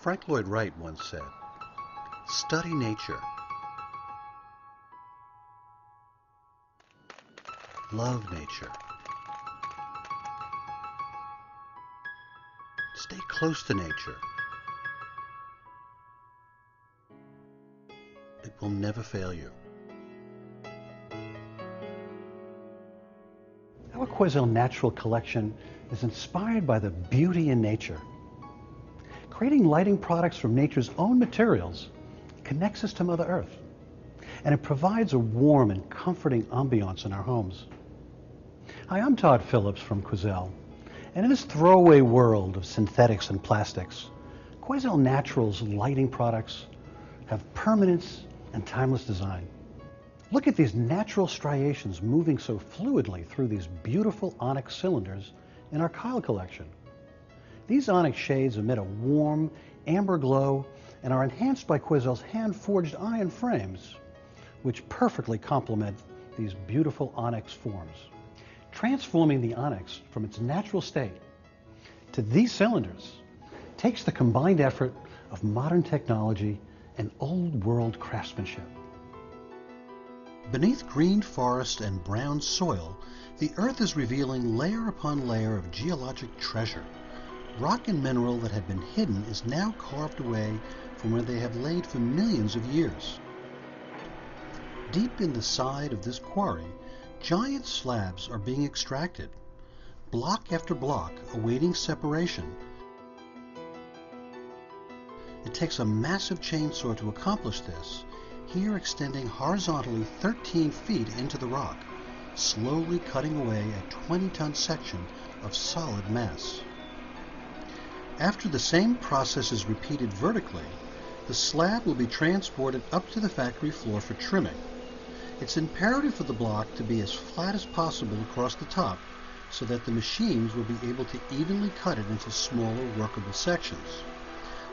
Frank Lloyd Wright once said, "Study nature. Love nature. Stay close to nature. It will never fail you." Our Quoizel Natural collection is inspired by the beauty in nature. Creating lighting products from nature's own materials connects us to Mother Earth, and it provides a warm and comforting ambiance in our homes. Hi, I'm Todd Phillips from Quoizel, and in this throwaway world of synthetics and plastics, Quoizel Naturals lighting products have permanence and timeless design. Look at these natural striations moving so fluidly through these beautiful onyx cylinders in our Kyle collection. These onyx shades emit a warm, amber glow and are enhanced by Quoizel's hand-forged iron frames, which perfectly complement these beautiful onyx forms. Transforming the onyx from its natural state to these cylinders takes the combined effort of modern technology and old-world craftsmanship. Beneath green forest and brown soil, the earth is revealing layer upon layer of geologic treasure. Rock and mineral that had been hidden is now carved away from where they have laid for millions of years. Deep in the side of this quarry, giant slabs are being extracted, block after block awaiting separation. It takes a massive chainsaw to accomplish this, here extending horizontally 13 feet into the rock, slowly cutting away a 20-ton section of solid mass. After the same process is repeated vertically, the slab will be transported up to the factory floor for trimming. It's imperative for the block to be as flat as possible across the top so that the machines will be able to evenly cut it into smaller workable sections.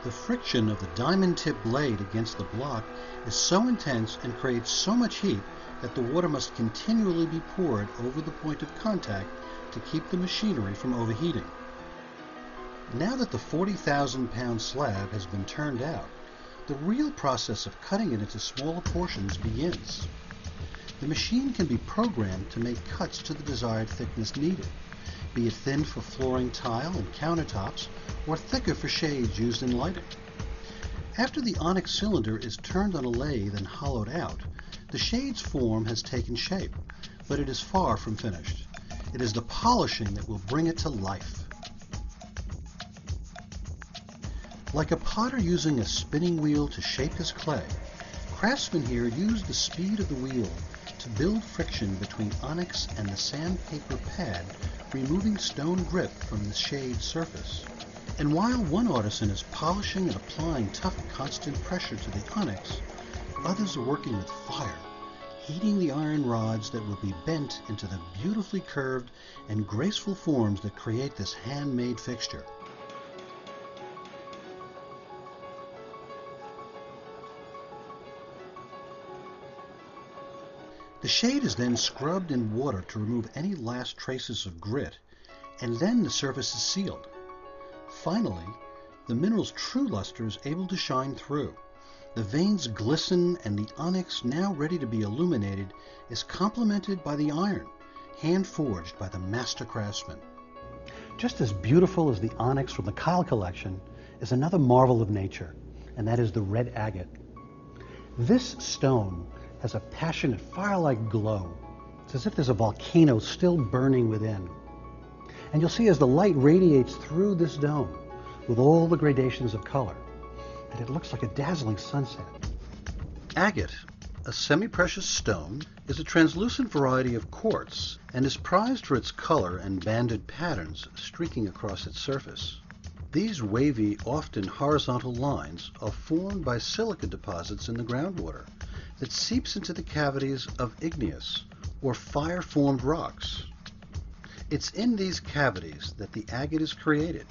The friction of the diamond-tipped blade against the block is so intense and creates so much heat that the water must continually be poured over the point of contact to keep the machinery from overheating. Now that the 40,000-pound slab has been turned out, the real process of cutting it into smaller portions begins. The machine can be programmed to make cuts to the desired thickness needed, be it thin for flooring tile and countertops, or thicker for shades used in lighting. After the onyx cylinder is turned on a lathe and hollowed out, the shade's form has taken shape, but it is far from finished. It is the polishing that will bring it to life. Like a potter using a spinning wheel to shape his clay, craftsmen here use the speed of the wheel to build friction between onyx and the sandpaper pad, removing stone grip from the shade surface. And while one artisan is polishing and applying tough, constant pressure to the onyx, others are working with fire, heating the iron rods that will be bent into the beautifully curved and graceful forms that create this handmade fixture. The shade is then scrubbed in water to remove any last traces of grit, and then the surface is sealed. Finally, the mineral's true luster is able to shine through. The veins glisten, and the onyx, now ready to be illuminated, is complemented by the iron, hand-forged by the master craftsman. Just as beautiful as the onyx from the Kyle collection is another marvel of nature, and that is the red agate. This stone has a passionate fire-like glow. It's as if there's a volcano still burning within. And you'll see as the light radiates through this dome with all the gradations of color, that it looks like a dazzling sunset. Agate, a semi-precious stone, is a translucent variety of quartz and is prized for its color and banded patterns streaking across its surface. These wavy, often horizontal lines are formed by silica deposits in the groundwater that seeps into the cavities of igneous or fire-formed rocks. It's in these cavities that the agate is created.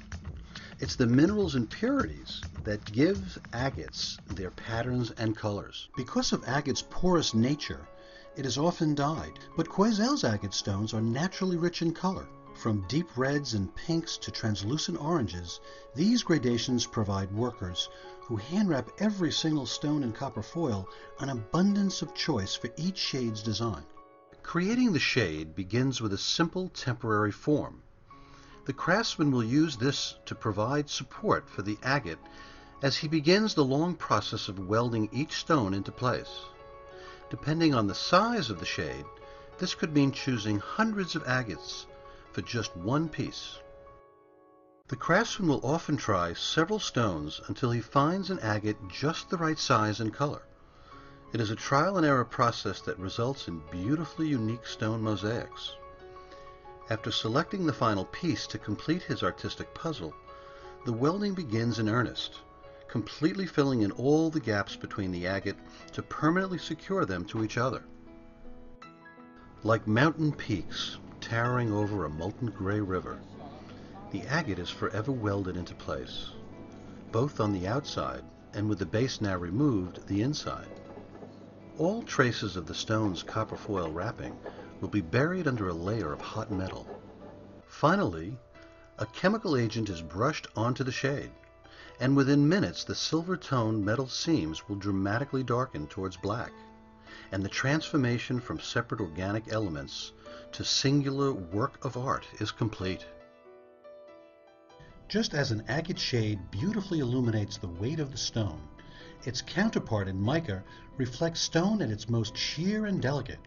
It's the mineral's impurities that give agates their patterns and colors. Because of agate's porous nature, it is often dyed, but Quoizel's agate stones are naturally rich in color. From deep reds and pinks to translucent oranges, these gradations provide workers who hand wrap every single stone in copper foil an abundance of choice for each shade's design. Creating the shade begins with a simple temporary form. The craftsman will use this to provide support for the agate as he begins the long process of welding each stone into place. Depending on the size of the shade, this could mean choosing hundreds of agates for just one piece. The craftsman will often try several stones until he finds an agate just the right size and color. It is a trial and error process that results in beautifully unique stone mosaics. After selecting the final piece to complete his artistic puzzle, the welding begins in earnest, completely filling in all the gaps between the agate to permanently secure them to each other. Like mountain peaks towering over a molten gray river, the agate is forever welded into place, both on the outside and, with the base now removed, the inside. All traces of the stone's copper foil wrapping will be buried under a layer of hot metal. Finally, a chemical agent is brushed onto the shade, and within minutes the silver-toned metal seams will dramatically darken towards black, and the transformation from separate organic elements to singular work of art is complete. Just as an agate shade beautifully illuminates the weight of the stone, its counterpart in mica reflects stone at its most sheer and delicate.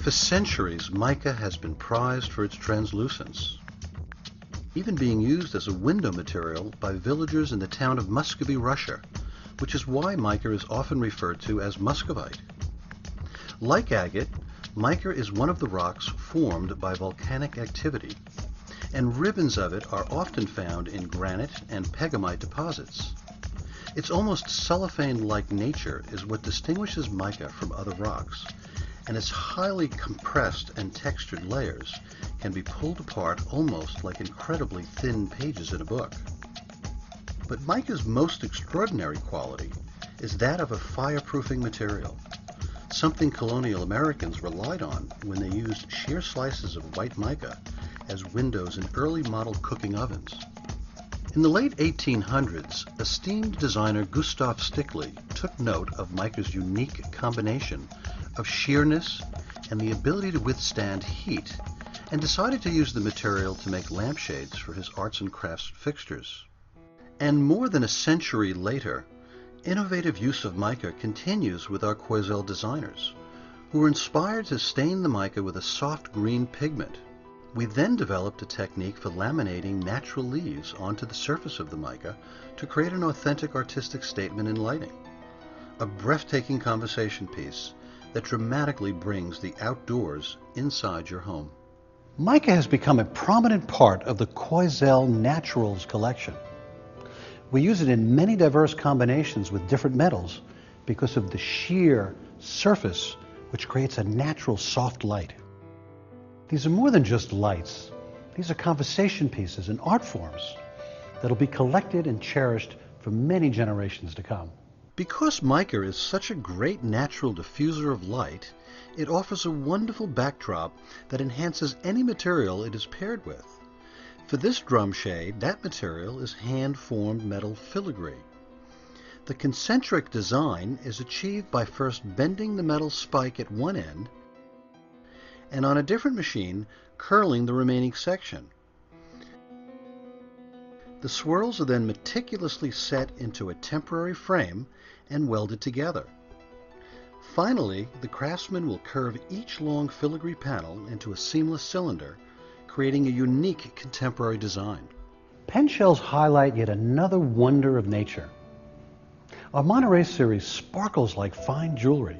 For centuries, mica has been prized for its translucence, even being used as a window material by villagers in the town of Muscovy, Russia, which is why mica is often referred to as muscovite. Like agate, mica is one of the rocks formed by volcanic activity, and ribbons of it are often found in granite and pegamite deposits. Its almost cellophane-like nature is what distinguishes mica from other rocks, and its highly compressed and textured layers can be pulled apart almost like incredibly thin pages in a book. But mica's most extraordinary quality is that of a fireproofing material, something colonial Americans relied on when they used sheer slices of white mica as windows in early model cooking ovens. In the late 1800s, esteemed designer Gustav Stickley took note of mica's unique combination of sheerness and the ability to withstand heat, and decided to use the material to make lampshades for his arts and crafts fixtures. And more than a century later, innovative use of mica continues with our Quoizel designers, who were inspired to stain the mica with a soft green pigment. We then developed a technique for laminating natural leaves onto the surface of the mica to create an authentic artistic statement in lighting, a breathtaking conversation piece that dramatically brings the outdoors inside your home. Mica has become a prominent part of the Quoizel Naturals collection. We use it in many diverse combinations with different metals because of the sheer surface which creates a natural soft light. These are more than just lights. These are conversation pieces and art forms that will be collected and cherished for many generations to come. Because mica is such a great natural diffuser of light, it offers a wonderful backdrop that enhances any material it is paired with. For this drum shade, that material is hand-formed metal filigree. The concentric design is achieved by first bending the metal spike at one end and on a different machine curling the remaining section. The swirls are then meticulously set into a temporary frame and welded together. Finally, the craftsman will curve each long filigree panel into a seamless cylinder, creating a unique contemporary design. Pen shells highlight yet another wonder of nature. Our Monterey series sparkles like fine jewelry,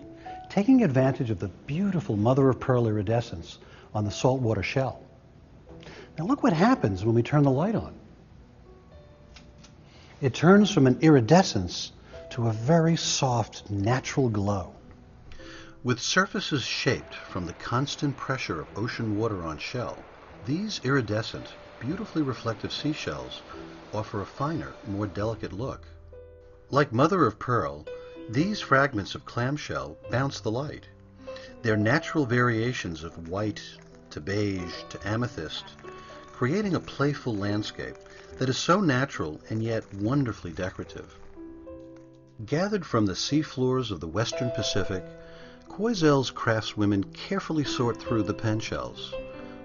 taking advantage of the beautiful mother-of-pearl iridescence on the saltwater shell. Now look what happens when we turn the light on. It turns from an iridescence to a very soft, natural glow. With surfaces shaped from the constant pressure of ocean water on shell, these iridescent, beautifully reflective seashells offer a finer, more delicate look. Like mother of pearl, these fragments of clamshell bounce the light. Their natural variations of white, to beige to amethyst, creating a playful landscape that is so natural and yet wonderfully decorative. Gathered from the seafloors of the Western Pacific, Quoizel's craftswomen carefully sort through the pen shells,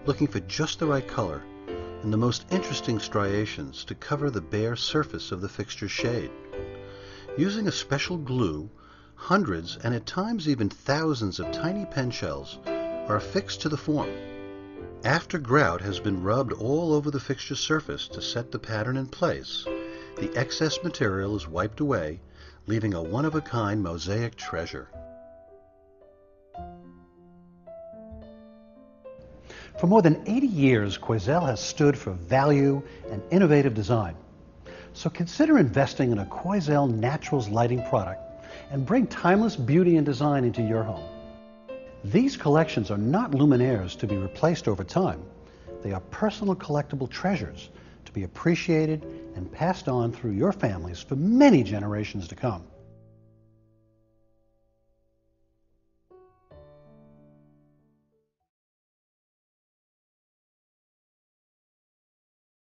looking for just the right color and the most interesting striations to cover the bare surface of the fixture's shade. Using a special glue, hundreds and at times even thousands of tiny pen shells are affixed to the form. After grout has been rubbed all over the fixture's surface to set the pattern in place, the excess material is wiped away, leaving a one-of-a-kind mosaic treasure. For more than 80 years, Quoizel has stood for value and innovative design. So consider investing in a Quoizel Naturals lighting product and bring timeless beauty and design into your home. These collections are not luminaires to be replaced over time. They are personal collectible treasures to be appreciated and passed on through your families for many generations to come.